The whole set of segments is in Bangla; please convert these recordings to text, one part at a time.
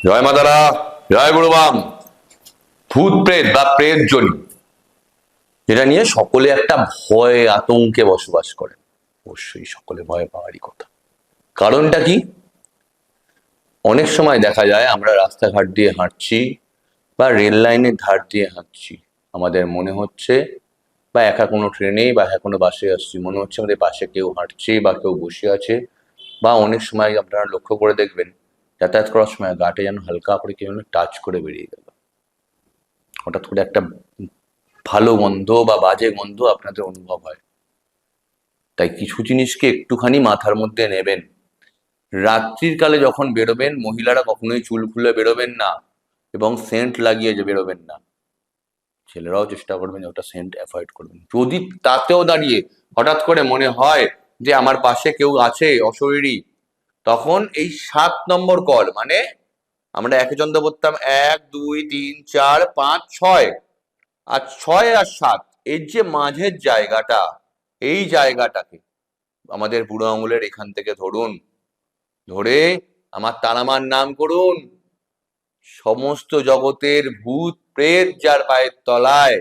জয় মা তারা, জয় গুরুবাম। ভূত প্রেত বা প্রেত জনি, যেটা নিয়ে সকলে একটা ভয় আতঙ্কে বসবাস করে। অবশ্যই সকলে ভয় পাওয়ারই কথা। কারণটা কি? অনেক সময় দেখা যায় আমরা রাস্তাঘাট দিয়ে হাঁটছি বা রেল লাইনের ধার দিয়ে হাঁটছি, আমাদের মনে হচ্ছে, বা একা কোনো ট্রেনেই বা একা কোনো বাসে আসছি, মনে হচ্ছে আমাদের পাশে কেউ হাঁটছে বা কেউ বসে আছে। বা অনেক সময় আপনারা লক্ষ্য করে দেখবেন, যাতায়াত করার সময় গাটে যেন হালকা করে কেউ টাচ করে বেরিয়ে গেল, হঠাৎ করে একটা ভালো গন্ধ বা বাজে গন্ধ আপনাদের অনুভব হয়। তাই কিছু জিনিসকে একটুখানি মাথার মধ্যে নেবেন। রাত্রির কালে যখন বেরোবেন, মহিলারা কখনোই চুল খুলে বেরোবেন না এবং সেন্ট লাগিয়ে যে বেরোবেন না। ছেলেরাও চেষ্টা করবেন যে ওটা সেন্ট অ্যাভয়েড করবেন। যদি তাতেও দাঁড়িয়ে হঠাৎ করে মনে হয় যে আমার পাশে কেউ আছে অশরীরী, তখন এই 7 নম্বর কল, মানে আমরা একে চন্দ্র বলতাম 1 2 3 4 5 6, আর 6 আর 7, এর যে মাঝের জায়গাটা, এই জায়গাটাকে আমাদের বুড়ো আঙুলের এখান থেকে ধরুন, ধরে আমার তারামার নাম করুন। সমস্ত জগতের ভূত প্রেত যার পায়ের তলায়,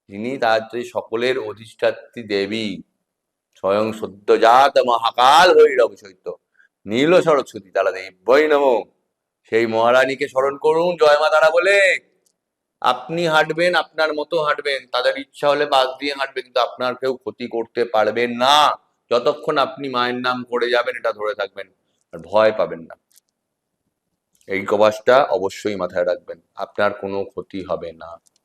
যিনি তাড়াতাড়ি সকলের অধিষ্ঠাত্রী দেবী, স্বয়ং সদ্যজাত মহাকাল ভৈরব সহিত নীল সরস্বতী তারা দেবী নমঃ, সেই মহারানীকে স্মরণ করুন জয় মা তারা বলে। আপনি হাঁটবেন, আপনার মতো হাঁটবেন, তাদের ইচ্ছা হলে পাশ দিয়ে হাঁটবে, কিন্তু আপনার কেউ ক্ষতি করতে পারবেন না যতক্ষণ আপনি মায়ের নাম করে যাবেন, এটা ধরে থাকবেন। আর ভয় পাবেন না, এই কবাসটা অবশ্যই মাথায় রাখবেন, আপনার কোনো ক্ষতি হবে না।